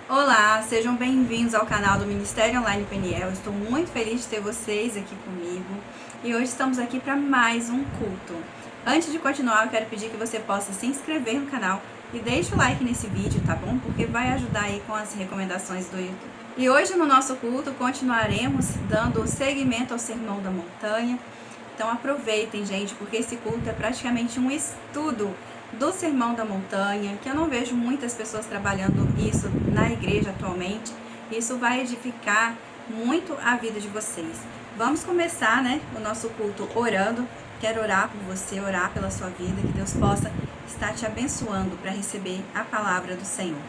Olá, sejam bem-vindos ao canal do Ministério Online Peniel. Estou muito feliz de ter vocês aqui comigo e hoje estamos aqui para mais um culto. Antes de continuar, eu quero pedir que você possa se inscrever no canal e deixe o like nesse vídeo, tá bom? Porque vai ajudar aí com as recomendações do YouTube. E hoje no nosso culto continuaremos dando seguimento ao Sermão da Montanha. Então aproveitem, gente, porque esse culto é praticamente um estudo do Sermão da Montanha, que eu não vejo muitas pessoas trabalhando isso na igreja atualmente. Isso vai edificar muito a vida de vocês. Vamos começar, o nosso culto orando. Quero orar por você, orar pela sua vida, que Deus possa estar te abençoando para receber a palavra do Senhor.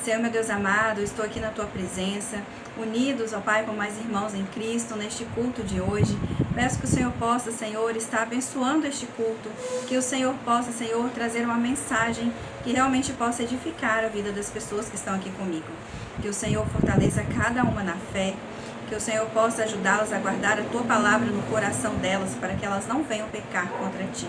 Senhor, meu Deus amado, eu estou aqui na Tua presença, unidos, ó Pai, com mais irmãos em Cristo, neste culto de hoje. Peço que o Senhor possa, Senhor, estar abençoando este culto, que o Senhor possa, Senhor, trazer uma mensagem que realmente possa edificar a vida das pessoas que estão aqui comigo. Que o Senhor fortaleça cada uma na fé, que o Senhor possa ajudá-las a guardar a Tua palavra no coração delas, para que elas não venham pecar contra Ti.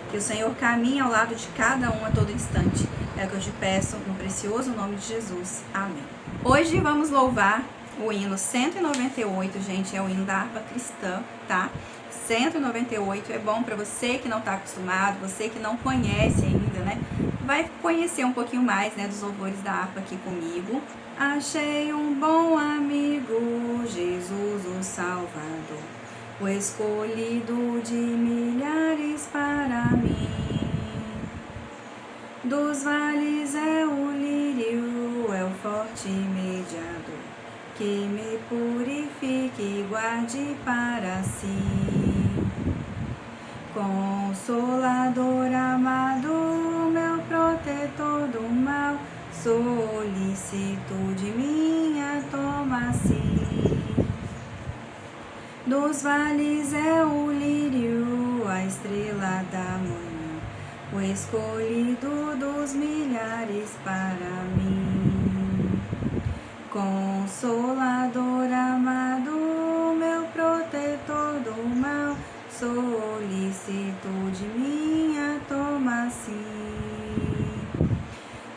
Que o Senhor caminhe ao lado de cada um a todo instante. É o que eu te peço, no precioso nome de Jesus. Amém. Hoje vamos louvar o hino 198, gente, é o hino da harpa cristã, tá? 198 é bom para você que não está acostumado, você que não conhece ainda, Vai conhecer um pouquinho mais, dos louvores da harpa aqui comigo. Achei um bom amigo, Jesus o Salvador, o escolhido de milhares para mim. Dos vales é o lírio, é o forte mediador, que me purifique e guarde para si. Consolador amado, meu protetor do mal, solicitude minha, toma-se. Dos vales é o lírio, a estrela da manhã, o escolhido dos milhares para mim. Consolador amado, meu protetor do mal, solicitude minha, toma-se.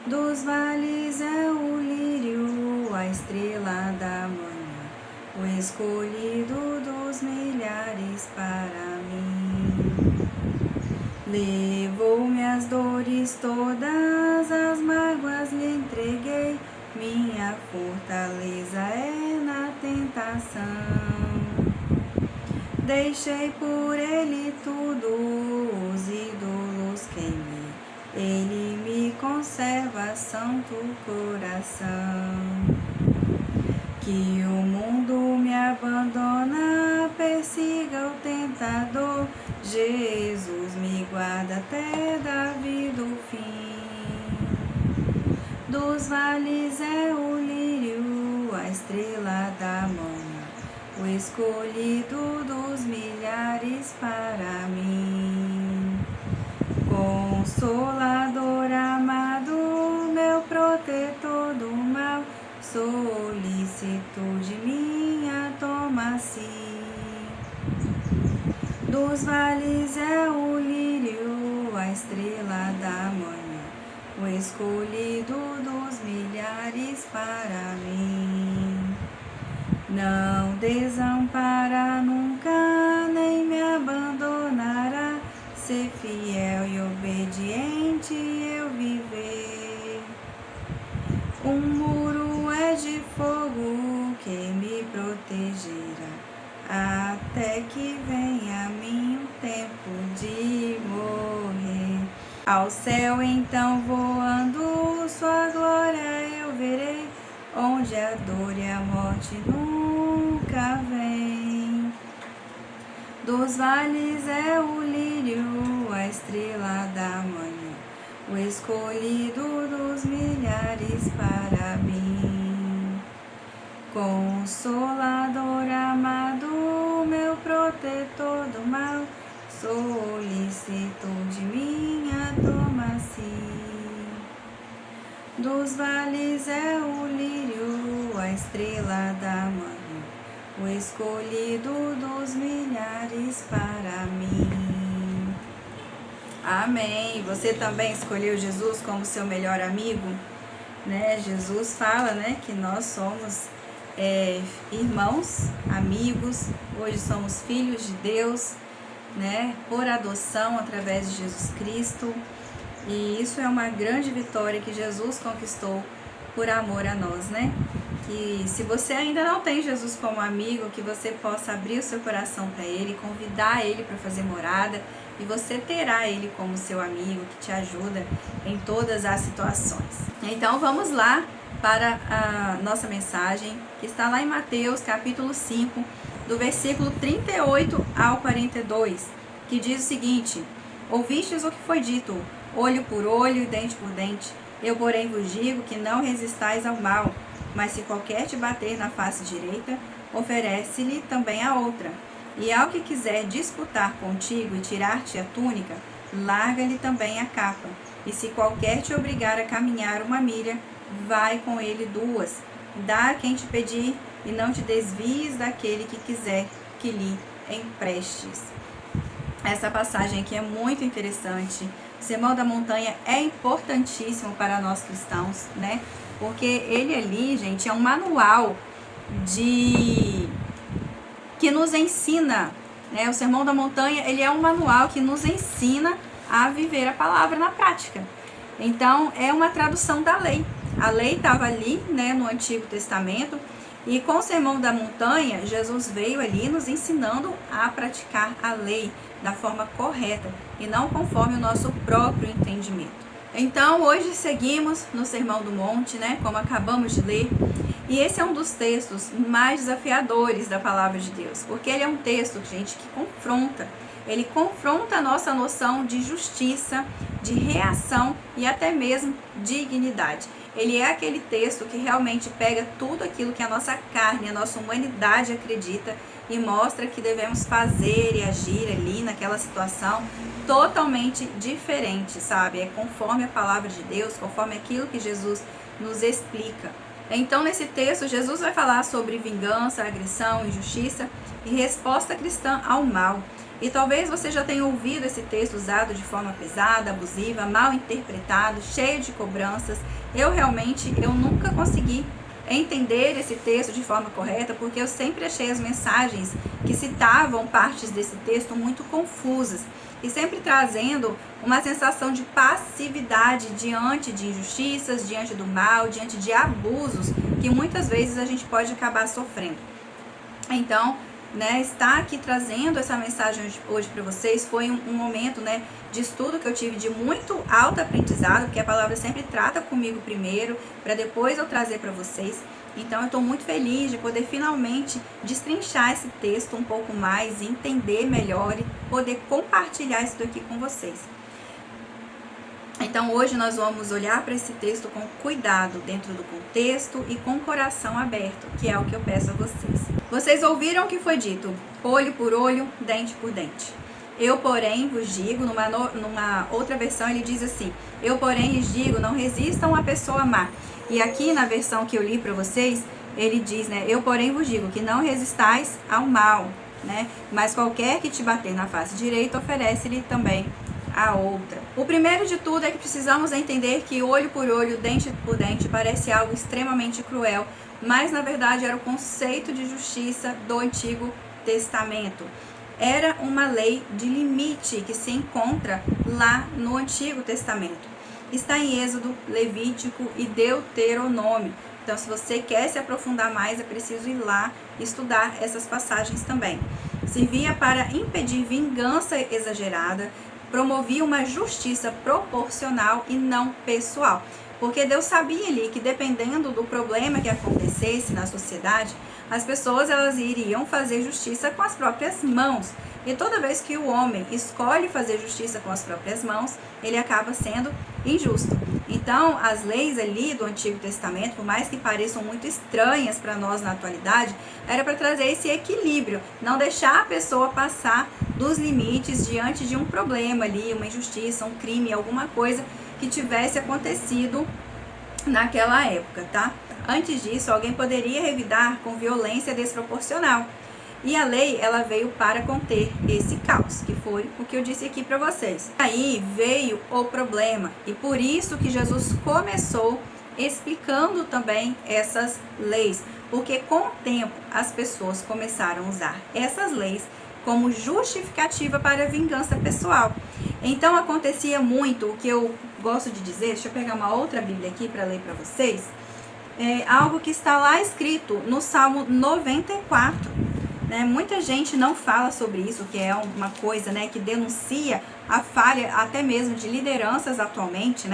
Dos vales é o lírio, a estrela da manhã, o escolhido dos milhares para mim. Levou-me as dores todas, as mágoas lhe entreguei, minha fortaleza é na tentação. Deixei por ele tudo, os ídolos queimei, ele me conserva santo coração. Que o mundo me abandona, persiga o tentador, Jesus me guarda até da vida o fim. Dos vales é o lírio, a estrela da manhã, o escolhido dos milhares para mim. Consolador amado, meu protetor do mal, solicitude minha, toma-se. Dos vales é o lírio, a estrela da manhã, o escolhido dos milhares para mim. Não desampara nunca, nem me abandonará, ser fiel e obediente eu viver. Um muro é de fogo que me protegerá, até que venha a mim o tempo de morrer. Ao céu então voando, sua glória eu verei, onde a dor e a morte nunca vem. Dos vales é o lírio, a estrela da manhã, o escolhido dos milhares para mim. Consolador amado, meu protetor do mal, solicitude minha, toma-se. Dos vales é o lírio, a estrela da manhã, o escolhido dos milhares para mim. Amém. Você também escolheu Jesus como seu melhor amigo? né? Jesus fala, né, que nós somos irmãos, amigos, hoje somos filhos de Deus, né, por adoção através de Jesus Cristo. E isso é uma grande vitória que Jesus conquistou por amor a nós, né? Que se você ainda não tem Jesus como amigo, que você possa abrir o seu coração para Ele, convidar Ele para fazer morada, e você terá Ele como seu amigo, que te ajuda em todas as situações. Então vamos lá para a nossa mensagem, que está lá em Mateus capítulo 5, do versículo 38 ao 42, que diz o seguinte: ouvistes o que foi dito, olho por olho e dente por dente. Eu, porém, vos digo que não resistais ao mal, mas se qualquer te bater na face direita, oferece-lhe também a outra. E ao que quiser disputar contigo e tirar-te a túnica, larga-lhe também a capa. E se qualquer te obrigar a caminhar uma milha, vai com ele 2. Dá a quem te pedir, e não te desvies daquele que quiser que lhe emprestes. Essa passagem aqui é muito interessante. O Sermão da Montanha é importantíssimo para nós cristãos, né? Porque ele ali, gente, é um manual que nos ensina, né? O Sermão da Montanha, ele é um manual que nos ensina a viver a palavra na prática. Então, é uma tradução da lei. A lei estava ali, né, no Antigo Testamento, e com o Sermão da Montanha, Jesus veio ali nos ensinando a praticar a lei da forma correta e não conforme o nosso próprio entendimento. Então, hoje seguimos no Sermão do Monte, né, como acabamos de ler, e esse é um dos textos mais desafiadores da palavra de Deus, porque ele é um texto, gente, que confronta. Ele confronta a nossa noção de justiça, de reação e até mesmo dignidade. Ele é aquele texto que realmente pega tudo aquilo que a nossa carne, a nossa humanidade acredita e mostra que devemos fazer e agir ali naquela situação totalmente diferente, sabe? É conforme a palavra de Deus, conforme aquilo que Jesus nos explica. Então, nesse texto, Jesus vai falar sobre vingança, agressão, injustiça e resposta cristã ao mal. E talvez você já tenha ouvido esse texto usado de forma pesada, abusiva, mal interpretado, cheio de cobranças. Eu nunca consegui entender esse texto de forma correta, porque eu sempre achei as mensagens que citavam partes desse texto muito confusas e sempre trazendo uma sensação de passividade diante de injustiças, diante do mal, diante de abusos que muitas vezes a gente pode acabar sofrendo. Então, né, estar aqui trazendo essa mensagem hoje para vocês foi um momento, né, de estudo que eu tive de muito alto aprendizado, porque a palavra sempre trata comigo primeiro, para depois eu trazer para vocês. Então eu estou muito feliz de poder finalmente destrinchar esse texto um pouco mais, entender melhor e poder compartilhar isso daqui com vocês. Então hoje nós vamos olhar para esse texto com cuidado, dentro do contexto e com o coração aberto, que é o que eu peço a vocês. Vocês ouviram o que foi dito, olho por olho, dente por dente. Eu, porém, vos digo, numa outra versão ele diz assim, eu, porém, lhes digo, não resistam à pessoa má. E aqui na versão que eu li para vocês, ele diz, né, eu, porém, vos digo que não resistais ao mal, né, mas qualquer que te bater na face direita, oferece-lhe também a outra. O primeiro de tudo é que precisamos entender que olho por olho, dente por dente parece algo extremamente cruel, mas na verdade era o conceito de justiça do Antigo Testamento. Era uma lei de limite que se encontra lá no Antigo Testamento. Está em Êxodo, Levítico e Deuteronômio. Então, se você quer se aprofundar mais, é preciso ir lá estudar essas passagens também. Servia para impedir vingança exagerada, promovia uma justiça proporcional e não pessoal. Porque Deus sabia ali que dependendo do problema que acontecesse na sociedade, as pessoas elas iriam fazer justiça com as próprias mãos. E toda vez que o homem escolhe fazer justiça com as próprias mãos, ele acaba sendo injusto. Então, as leis ali do Antigo Testamento, por mais que pareçam muito estranhas para nós na atualidade, era para trazer esse equilíbrio, não deixar a pessoa passar dos limites diante de um problema ali, uma injustiça, um crime, alguma coisa que tivesse acontecido naquela época, tá? Antes disso, alguém poderia revidar com violência desproporcional. E a lei, ela veio para conter esse caos, que foi o que eu disse aqui para vocês. Aí veio o problema, e por isso que Jesus começou explicando também essas leis, porque com o tempo as pessoas começaram a usar essas leis como justificativa para a vingança pessoal. Então acontecia muito, o que eu gosto de dizer, deixa eu pegar uma outra Bíblia aqui para ler para vocês, algo que está lá escrito no Salmo 94. Muita gente não fala sobre isso, que é uma coisa, que denuncia a falha até mesmo de lideranças atualmente,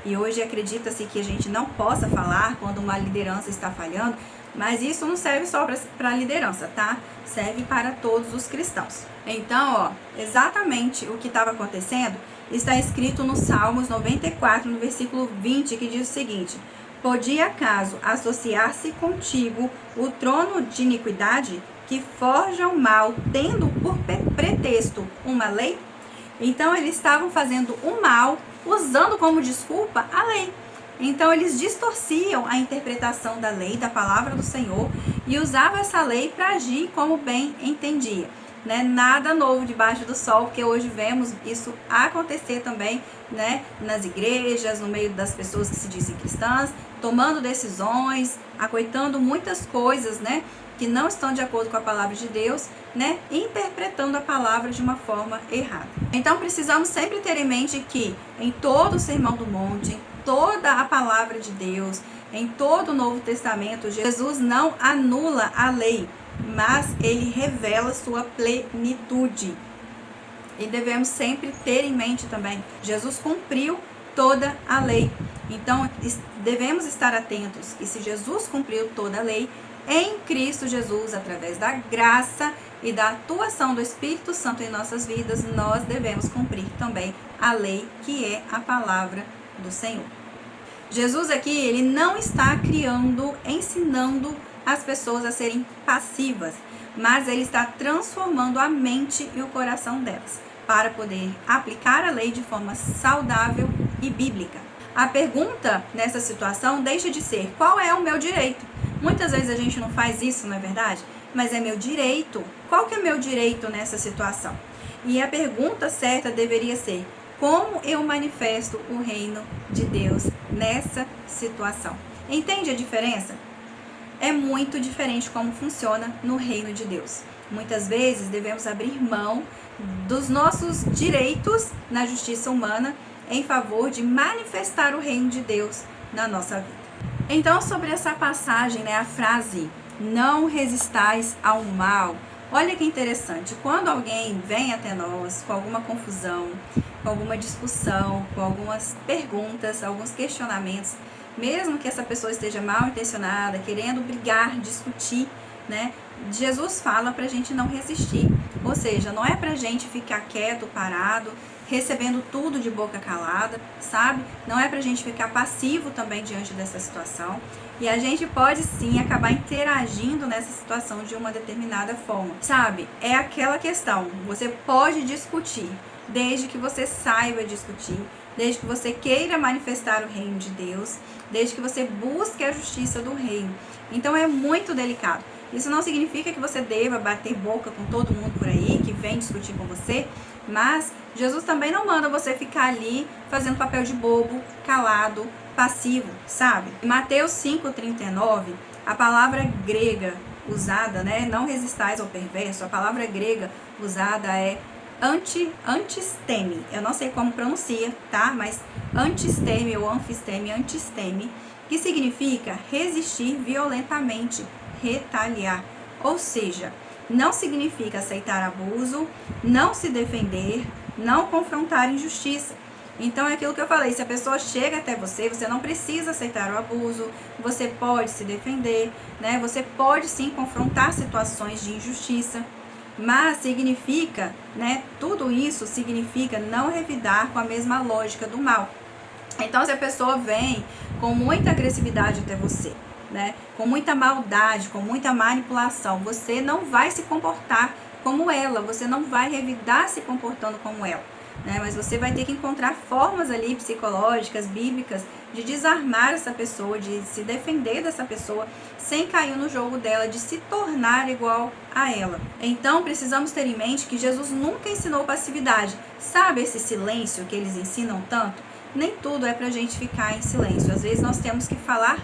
e hoje acredita-se que a gente não possa falar quando uma liderança está falhando, mas isso não serve só para a liderança, tá? Serve para todos os cristãos. Então, exatamente o que estava acontecendo está escrito no Salmos 94, no versículo 20, que diz o seguinte: podia acaso associar-se contigo o trono de iniquidade que forja o mal, tendo por pretexto uma lei? Então eles estavam fazendo o mal, usando como desculpa a lei. Então eles distorciam a interpretação da lei, da palavra do Senhor, e usavam essa lei para agir como bem entendia. Nada novo debaixo do sol, porque hoje vemos isso acontecer também, nas igrejas, no meio das pessoas que se dizem cristãs, tomando decisões, acoitando muitas coisas, que não estão de acordo com a palavra de Deus, interpretando a palavra de uma forma errada. Então precisamos sempre ter em mente que em todo o Sermão do Monte, em toda a palavra de Deus, em todo o Novo Testamento, Jesus não anula a lei, mas ele revela sua plenitude. E devemos sempre ter em mente também, Jesus cumpriu toda a lei. Então devemos estar atentos que se Jesus cumpriu toda a lei, em Cristo Jesus, através da graça e da atuação do Espírito Santo em nossas vidas, nós devemos cumprir também a lei, que é a palavra do Senhor. Jesus aqui, ele não está ensinando as pessoas a serem passivas, mas ele está transformando a mente e o coração delas, para poder aplicar a lei de forma saudável e bíblica. A pergunta nessa situação deixa de ser: qual é o meu direito? Muitas vezes a gente não faz isso, não é verdade? Mas é meu direito. Qual que é meu direito nessa situação? E a pergunta certa deveria ser: como eu manifesto o reino de Deus nessa situação? Entende a diferença? É muito diferente como funciona no reino de Deus. Muitas vezes devemos abrir mão dos nossos direitos na justiça humana em favor de manifestar o reino de Deus na nossa vida. Então, sobre essa passagem, a frase não resistais ao mal, olha que interessante. Quando alguém vem até nós com alguma confusão, com alguma discussão, com algumas perguntas, alguns questionamentos, mesmo que essa pessoa esteja mal intencionada, querendo brigar, discutir, Jesus fala pra gente não resistir. Ou seja, não é pra gente ficar quieto, parado, recebendo tudo de boca calada, sabe? Não é pra gente ficar passivo também diante dessa situação. E a gente pode sim acabar interagindo nessa situação de uma determinada forma, sabe? É aquela questão, você pode discutir, desde que você saiba discutir, desde que você queira manifestar o reino de Deus, desde que você busque a justiça do reino. Então é muito delicado. Isso não significa que você deva bater boca com todo mundo por aí, que vem discutir com você, mas Jesus também não manda você ficar ali fazendo papel de bobo, calado, passivo, sabe? Em Mateus 5,39, a palavra grega usada, não resistais ao perverso, a palavra grega usada é antisteme. Eu não sei como pronuncia, tá? Mas antisteme ou antisteme, que significa resistir violentamente, retaliar. Ou seja, não significa aceitar abuso, não se defender, não confrontar injustiça. Então é aquilo que eu falei, se a pessoa chega até você, você não precisa aceitar o abuso, você pode se defender, Você pode sim confrontar situações de injustiça, mas significa, tudo isso significa não revidar com a mesma lógica do mal. Então se a pessoa vem com muita agressividade até você, com muita maldade, com muita manipulação, você não vai se comportar como ela, você não vai revidar se comportando como ela, mas você vai ter que encontrar formas ali psicológicas, bíblicas, de desarmar essa pessoa, de se defender dessa pessoa, sem cair no jogo dela, de se tornar igual a ela. Então precisamos ter em mente que Jesus nunca ensinou passividade. Sabe esse silêncio que eles ensinam tanto? nem tudo é pra gente ficar em silêncio. Às vezes nós temos que falar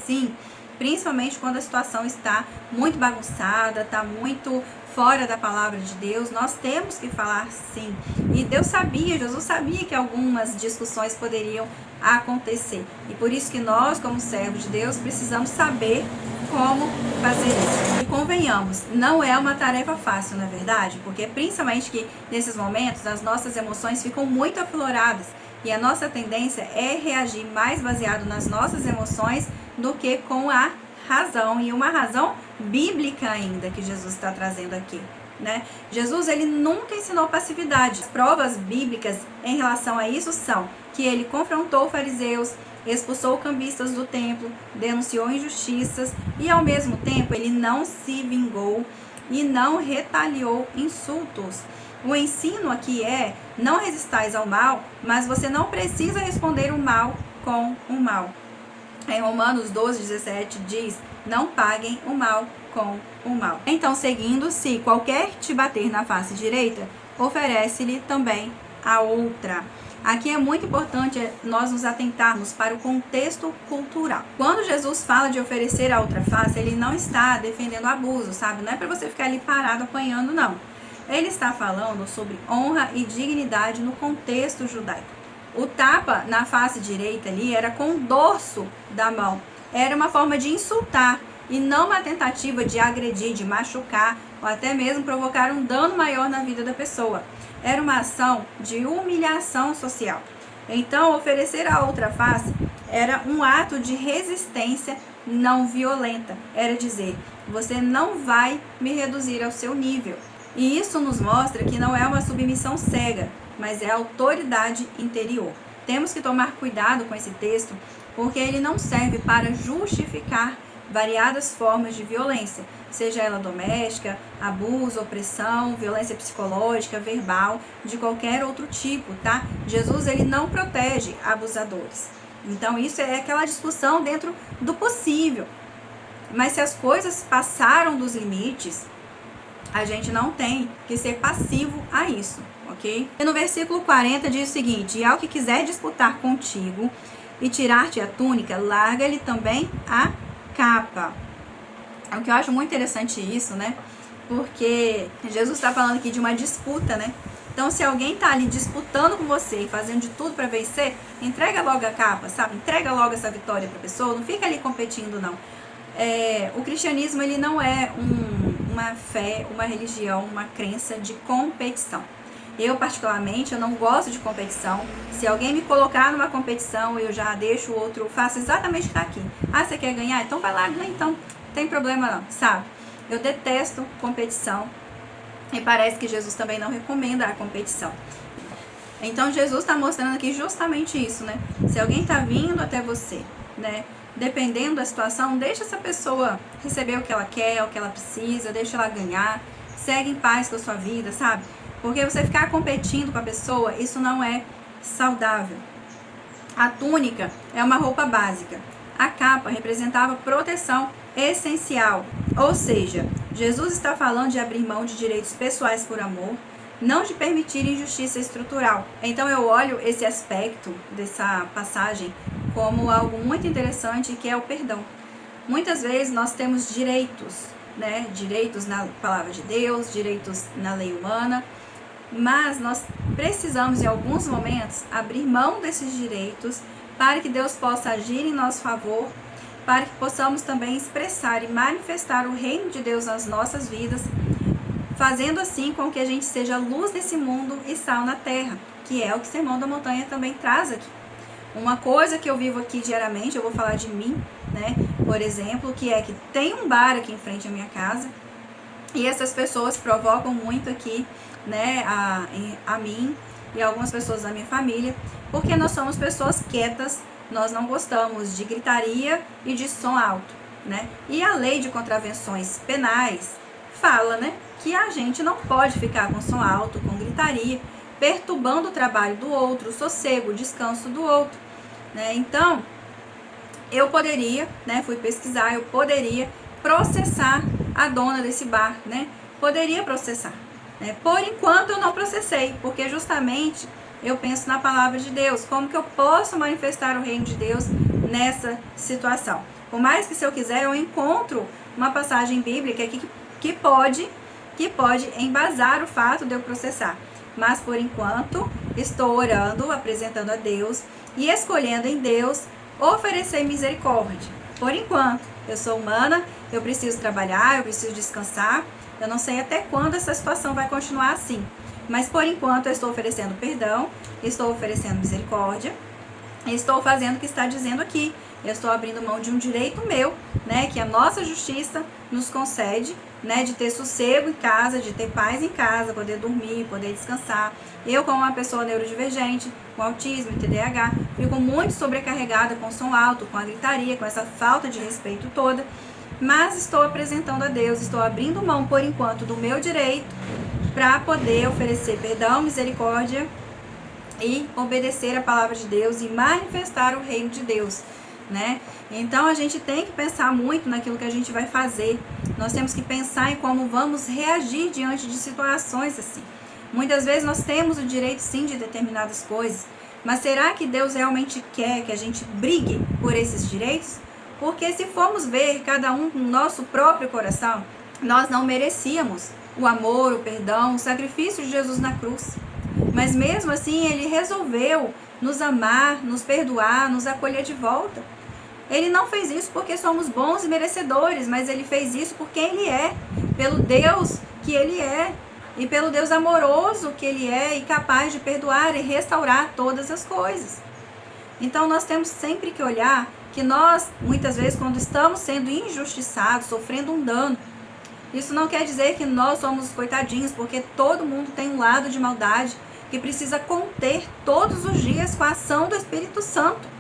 sim, principalmente quando a situação está muito bagunçada, está muito fora da palavra de Deus, nós temos que falar sim. E Deus sabia, Jesus sabia que algumas discussões poderiam acontecer. E por isso que nós, como servos de Deus, precisamos saber como fazer isso. E convenhamos, não é uma tarefa fácil, não é verdade? Porque principalmente que nesses momentos as nossas emoções ficam muito afloradas e a nossa tendência é reagir mais baseado nas nossas emoções do que com a razão, e uma razão bíblica ainda que Jesus está trazendo aqui, né? Jesus, ele nunca ensinou passividade. As provas bíblicas em relação a isso são que ele confrontou fariseus, expulsou cambistas do templo, denunciou injustiças e ao mesmo tempo ele não se vingou e não retaliou insultos. O ensino aqui é: não resistais ao mal, mas você não precisa responder o mal com o mal. Em Romanos 12:17 diz: não paguem o mal com o mal. Então, seguindo, se qualquer te bater na face direita, oferece-lhe também a outra. Aqui é muito importante nós nos atentarmos para o contexto cultural. Quando Jesus fala de oferecer a outra face, ele não está defendendo abuso, sabe? Não é para você ficar ali parado apanhando, não. Ele está falando sobre honra e dignidade no contexto judaico. O tapa na face direita ali era com o dorso da mão. Era uma forma de insultar e não uma tentativa de agredir, de machucar ou até mesmo provocar um dano maior na vida da pessoa. Era uma ação de humilhação social. Então, oferecer a outra face era um ato de resistência não violenta. Era dizer: você não vai me reduzir ao seu nível. E isso nos mostra que não é uma submissão cega, mas é autoridade interior. Temos que tomar cuidado com esse texto, porque ele não serve para justificar variadas formas de violência, seja ela doméstica, abuso, opressão, violência psicológica, verbal, de qualquer outro tipo, tá? Jesus, ele não protege abusadores. Então, isso é aquela discussão dentro do possível. Mas se as coisas passaram dos limites, a gente não tem que ser passivo a isso, ok? E no versículo 40 diz o seguinte: e ao que quiser disputar contigo e tirar-te a túnica, larga-lhe também a capa. O que eu acho muito interessante isso, né? Porque Jesus está falando aqui de uma disputa, né? Então, se alguém tá ali disputando com você, fazendo de tudo para vencer, entrega logo a capa, sabe? Entrega logo essa vitória para a pessoa, não fica ali competindo, não. O cristianismo, ele não é uma fé, uma religião, uma crença de competição. Eu, particularmente, eu não gosto de competição. Se alguém me colocar numa competição, eu já deixo o outro, faço exatamente o que está aqui. Ah, você quer ganhar? Então vai lá, ganha então. Não tem problema não, sabe? Eu detesto competição. E parece que Jesus também não recomenda a competição. Então, Jesus está mostrando aqui justamente isso, né? Se alguém está vindo até você, né? Dependendo da situação, deixa essa pessoa receber o que ela quer, o que ela precisa, deixa ela ganhar, segue em paz com a sua vida, sabe? Porque você ficar competindo com a pessoa, isso não é saudável. A túnica é uma roupa básica. A capa representava proteção essencial. Ou seja, Jesus está falando de abrir mão de direitos pessoais por amor, não de permitir injustiça estrutural. Então eu olho esse aspecto dessa passagem como algo muito interessante, que é o perdão. Muitas vezes nós temos direitos, né? Direitos na palavra de Deus, direitos na lei humana, mas nós precisamos em alguns momentos abrir mão desses direitos para que Deus possa agir em nosso favor, para que possamos também expressar e manifestar o reino de Deus nas nossas vidas, fazendo assim com que a gente seja luz desse mundo e sal na terra, que é o que o Sermão da Montanha também traz aqui. Uma coisa que eu vivo aqui diariamente, eu vou falar de mim, né? Por exemplo, que é que tem um bar aqui em frente à minha casa e essas pessoas provocam muito aqui, né, a mim e algumas pessoas da minha família, porque nós somos pessoas quietas, nós não gostamos de gritaria e de som alto, né? E a lei de contravenções penais fala, né, que a gente não pode ficar com som alto, com gritaria, perturbando o trabalho do outro, o sossego, o descanso do outro, né? Então, eu poderia, né, fui pesquisar, eu poderia processar a dona desse bar, né? Poderia processar, né? Por enquanto eu não processei, porque justamente eu penso na palavra de Deus. Como que eu posso manifestar o reino de Deus nessa situação? Por mais que, se eu quiser, eu encontro uma passagem bíblica que pode embasar o fato de eu processar. Mas, por enquanto, estou orando, apresentando a Deus e escolhendo em Deus oferecer misericórdia. Por enquanto, eu sou humana, eu preciso trabalhar, eu preciso descansar. Eu não sei até quando essa situação vai continuar assim. Mas, por enquanto, eu estou oferecendo perdão, estou oferecendo misericórdia, estou fazendo o que está dizendo aqui. Eu estou abrindo mão de um direito meu, né, que a nossa justiça nos concede, né, de ter sossego em casa, de ter paz em casa, poder dormir, poder descansar. Eu, como uma pessoa neurodivergente, com autismo e TDAH, fico muito sobrecarregada com o som alto, com a gritaria, com essa falta de respeito toda, mas estou apresentando a Deus, estou abrindo mão, por enquanto, do meu direito para poder oferecer perdão, misericórdia e obedecer a palavra de Deus e manifestar o reino de Deus, né? Então a gente tem que pensar muito naquilo que a gente vai fazer. Nós temos que pensar em como vamos reagir diante de situações assim. Muitas vezes nós temos o direito sim de determinadas coisas, mas será que Deus realmente quer que a gente brigue por esses direitos? Porque se formos ver cada um no nosso próprio coração, nós não merecíamos o amor, o perdão, o sacrifício de Jesus na cruz. Mas mesmo assim ele resolveu nos amar, nos perdoar, nos acolher de volta. Ele não fez isso porque somos bons e merecedores, mas ele fez isso porque ele é, pelo Deus que ele é, e pelo Deus amoroso que ele é, e capaz de perdoar e restaurar todas as coisas. Então nós temos sempre que olhar que nós, muitas vezes, quando estamos sendo injustiçados, sofrendo um dano, isso não quer dizer que nós somos coitadinhos, porque todo mundo tem um lado de maldade que precisa conter todos os dias com a ação do Espírito Santo.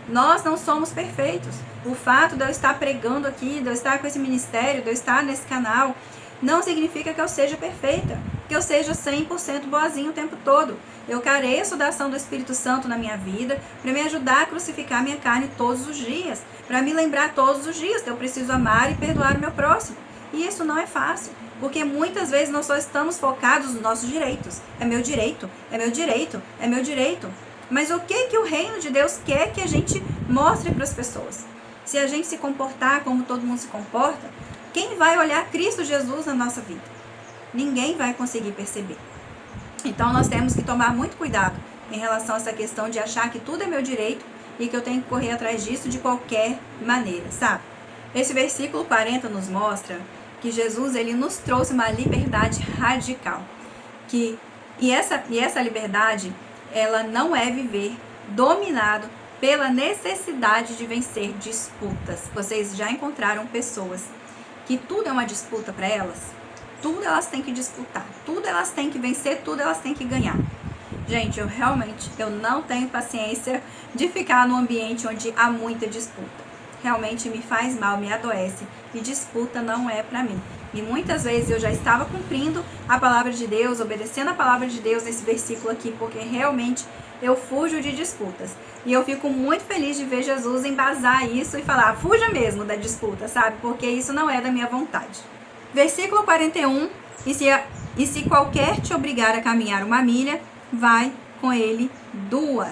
Nós não somos perfeitos. O fato de eu estar pregando aqui, de eu estar com esse ministério, de eu estar nesse canal, não significa que eu seja perfeita, que eu seja 100% boazinha o tempo todo. Eu careço da ação do Espírito Santo na minha vida para me ajudar a crucificar minha carne todos os dias, para me lembrar todos os dias que eu preciso amar e perdoar o meu próximo. E isso não é fácil, porque muitas vezes nós só estamos focados nos nossos direitos. É meu direito, é meu direito, é meu direito. Mas o que o reino de Deus quer que a gente mostre para as pessoas? Se a gente se comportar como todo mundo se comporta, quem vai olhar Cristo Jesus na nossa vida? Ninguém vai conseguir perceber. Então nós temos que tomar muito cuidado em relação a essa questão de achar que tudo é meu direito e que eu tenho que correr atrás disso de qualquer maneira, sabe? Esse versículo 40 nos mostra que Jesus ele nos trouxe uma liberdade radical. E essa liberdade, ela não é viver dominado pela necessidade de vencer disputas. Vocês já encontraram pessoas que tudo é uma disputa para elas? Tudo elas têm que disputar, tudo elas têm que vencer, tudo elas têm que ganhar. Gente, eu não tenho paciência de ficar num ambiente onde há muita disputa. Realmente me faz mal, me adoece, e disputa não é para mim. E muitas vezes eu já estava cumprindo a palavra de Deus, obedecendo a palavra de Deus nesse versículo aqui, porque realmente eu fujo de disputas. E eu fico muito feliz de ver Jesus embasar isso e falar, fuja mesmo da disputa, sabe? Porque isso não é da minha vontade. Versículo 41, e se qualquer te obrigar a caminhar 1 milha, vai com ele 2.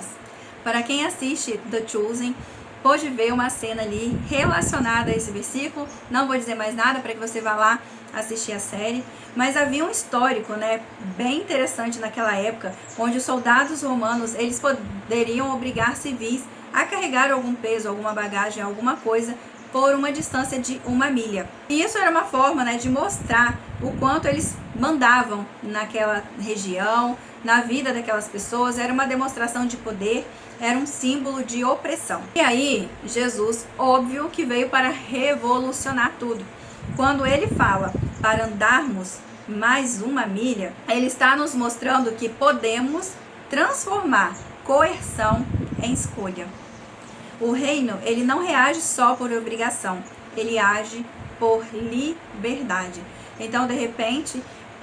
Para quem assiste The Chosen, pode ver uma cena ali relacionada a esse versículo. Não vou dizer mais nada para que você vá lá assistir a série, mas havia um histórico, né, bem interessante naquela época, onde os soldados romanos, eles poderiam obrigar civis a carregar algum peso, alguma bagagem, alguma coisa por uma distância de 1 milha. E isso era uma forma, né, de mostrar o quanto eles mandavam naquela região, na vida daquelas pessoas. Era uma demonstração de poder, era um símbolo de opressão. E aí, Jesus, óbvio que veio para revolucionar tudo. Quando ele fala para andarmos mais 1 milha, ele está nos mostrando que podemos transformar coerção em escolha. O reino, ele não reage só por obrigação, ele age por liberdade. Então, de repente,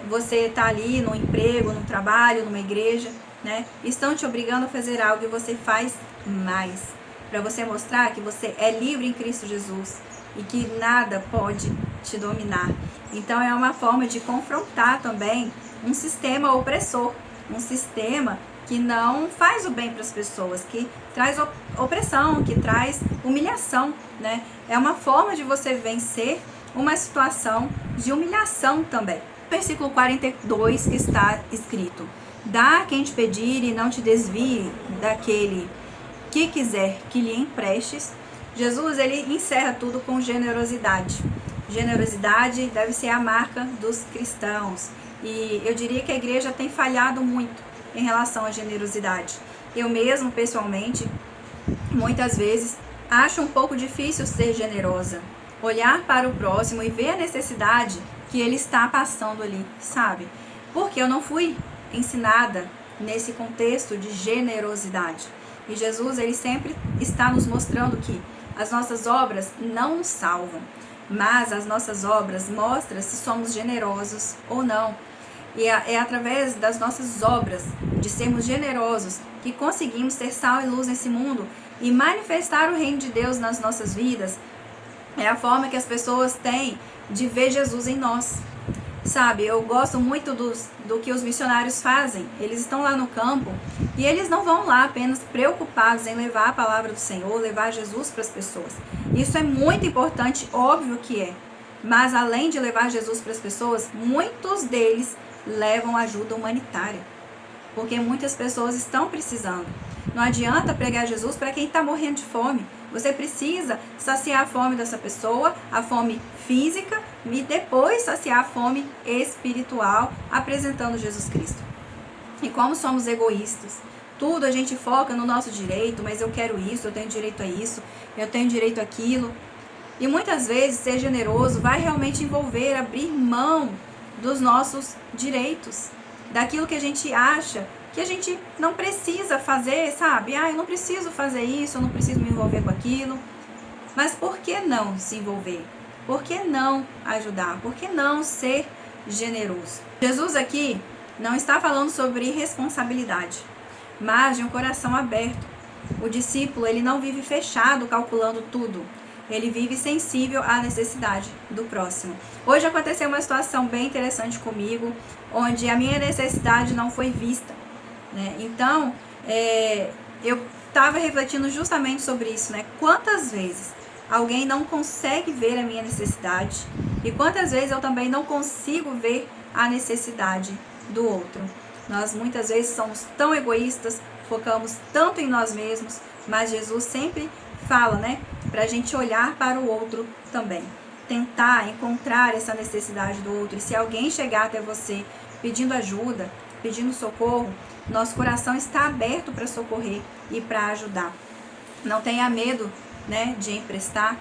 você está ali no emprego, no trabalho, numa igreja, né? Estão te obrigando a fazer algo e você faz mais. Para você mostrar que você é livre em Cristo Jesus e que nada pode te dominar. Então, é uma forma de confrontar também um sistema opressor, um sistema que não faz o bem para as pessoas, que traz opressão, que traz humilhação, né? É uma forma de você vencer uma situação de humilhação também. Versículo 42 que está escrito: dá a quem te pedir e não te desvie daquele que quiser que lhe emprestes. Jesus, ele encerra tudo com generosidade. Generosidade deve ser a marca dos cristãos. E eu diria que a igreja tem falhado muito em relação à generosidade. Eu mesmo, pessoalmente, muitas vezes acho um pouco difícil ser generosa. Olhar para o próximo e ver a necessidade que ele está passando ali, sabe? Porque eu não fui ensinada nesse contexto de generosidade. E Jesus, ele sempre está nos mostrando que as nossas obras não nos salvam, mas as nossas obras mostram se somos generosos ou não. E é através das nossas obras, de sermos generosos, que conseguimos ser sal e luz nesse mundo e manifestar o reino de Deus nas nossas vidas. É a forma que as pessoas têm de ver Jesus em nós. Sabe, eu gosto muito do que os missionários fazem. Eles estão lá no campo e eles não vão lá apenas preocupados em levar a palavra do Senhor, levar Jesus para as pessoas. Isso é muito importante, óbvio que é. Mas além de levar Jesus para as pessoas, muitos deles levam ajuda humanitária. Porque muitas pessoas estão precisando. Não adianta pregar Jesus para quem está morrendo de fome. Você precisa saciar a fome dessa pessoa, a fome física, e depois saciar a fome espiritual, apresentando Jesus Cristo. E como somos egoístas, tudo a gente foca no nosso direito, mas eu quero isso, eu tenho direito a isso, eu tenho direito àquilo. E muitas vezes ser generoso vai realmente envolver abrir mão dos nossos direitos, daquilo que a gente acha que a gente não precisa fazer, sabe? Eu não preciso fazer isso, eu não preciso me envolver com aquilo. Mas por que não se envolver? Por que não ajudar? Por que não ser generoso? Jesus aqui não está falando sobre responsabilidade, mas de um coração aberto. O discípulo, ele não vive fechado, calculando tudo. Ele vive sensível à necessidade do próximo. Hoje aconteceu uma situação bem interessante comigo, onde a minha necessidade não foi vista, né? Então, eu estava refletindo justamente sobre isso, né? Quantas vezes alguém não consegue ver a minha necessidade e quantas vezes eu também não consigo ver a necessidade do outro. Nós muitas vezes somos tão egoístas, focamos tanto em nós mesmos, mas Jesus sempre fala, né, pra gente olhar para o outro também, tentar encontrar essa necessidade do outro. E se alguém chegar até você pedindo ajuda, pedindo socorro, nosso coração está aberto para socorrer e para ajudar. Não tenha medo, né, de emprestar,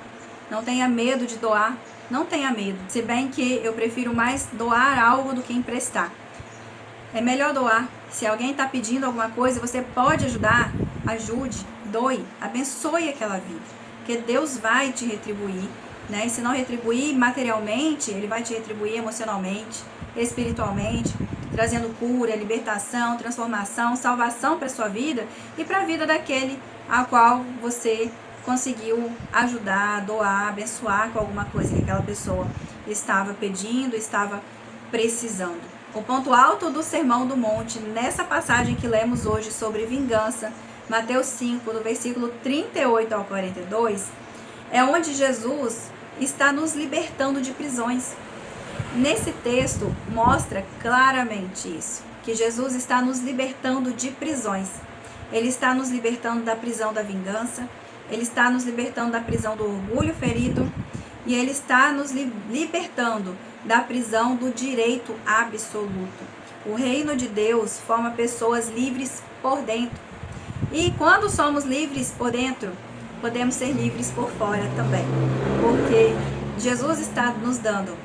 não tenha medo de doar, não tenha medo. Se bem que eu prefiro mais doar algo do que emprestar. É melhor doar. Se alguém está pedindo alguma coisa, você pode ajudar, ajude, doe, abençoe aquela vida, porque Deus vai te retribuir, né? E se não retribuir materialmente, Ele vai te retribuir emocionalmente, espiritualmente, trazendo cura, libertação, transformação, salvação para a sua vida e para a vida daquele a qual você conseguiu ajudar, doar, abençoar com alguma coisa que aquela pessoa estava pedindo, estava precisando. O ponto alto do Sermão do Monte, nessa passagem que lemos hoje sobre vingança, Mateus 5, do versículo 38 ao 42, é onde Jesus está nos libertando de prisões. Nesse texto mostra claramente isso, que Jesus está nos libertando de prisões. Ele está nos libertando da prisão da vingança, Ele está nos libertando da prisão do orgulho ferido e Ele está nos libertando da prisão do direito absoluto. O reino de Deus forma pessoas livres por dentro. E quando somos livres por dentro, podemos ser livres por fora também. Porque Jesus está nos dando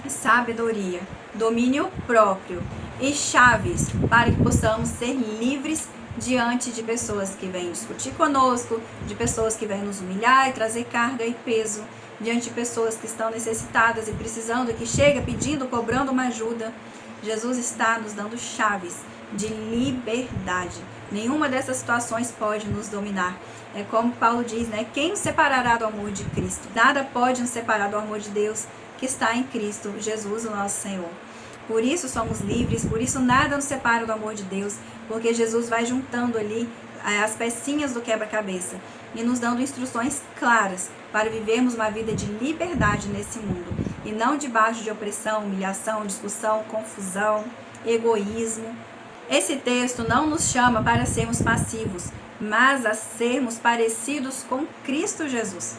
sabedoria, domínio próprio e chaves para que possamos ser livres diante de pessoas que vêm discutir conosco, de pessoas que vêm nos humilhar e trazer carga e peso, diante de pessoas que estão necessitadas e precisando, que chega pedindo, cobrando uma ajuda. Jesus está nos dando chaves de liberdade. Nenhuma dessas situações pode nos dominar. É como Paulo diz, né? Quem nos separará do amor de Cristo? Nada pode nos separar do amor de Deus que está em Cristo Jesus, o nosso Senhor. Por isso somos livres, por isso nada nos separa do amor de Deus, porque Jesus vai juntando ali as pecinhas do quebra-cabeça e nos dando instruções claras para vivermos uma vida de liberdade nesse mundo e não debaixo de opressão, humilhação, discussão, confusão, egoísmo. Esse texto não nos chama para sermos passivos, mas a sermos parecidos com Cristo Jesus.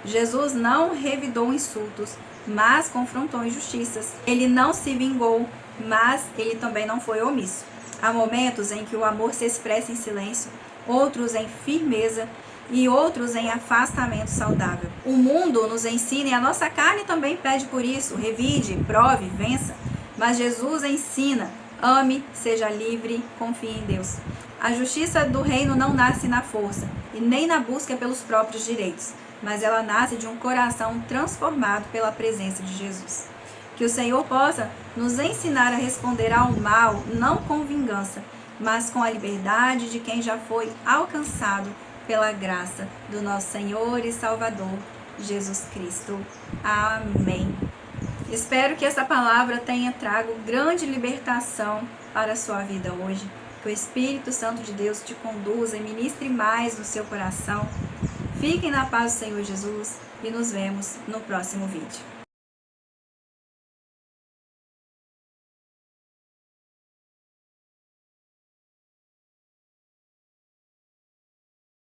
Jesus não revidou insultos, mas confrontou injustiças. Ele não se vingou, mas ele também não foi omisso. Há momentos em que o amor se expressa em silêncio, outros em firmeza e outros em afastamento saudável. O mundo nos ensina e a nossa carne também pede por isso: revide, prove, vença. Mas Jesus ensina: ame, seja livre, confie em Deus. A justiça do reino não nasce na força e nem na busca pelos próprios direitos, mas ela nasce de um coração transformado pela presença de Jesus. Que o Senhor possa nos ensinar a responder ao mal, não com vingança, mas com a liberdade de quem já foi alcançado pela graça do nosso Senhor e Salvador, Jesus Cristo. Amém. Espero que essa palavra tenha trago grande libertação para a sua vida hoje. Que o Espírito Santo de Deus te conduza e ministre mais no seu coração. Fiquem na paz do Senhor Jesus e nos vemos no próximo vídeo.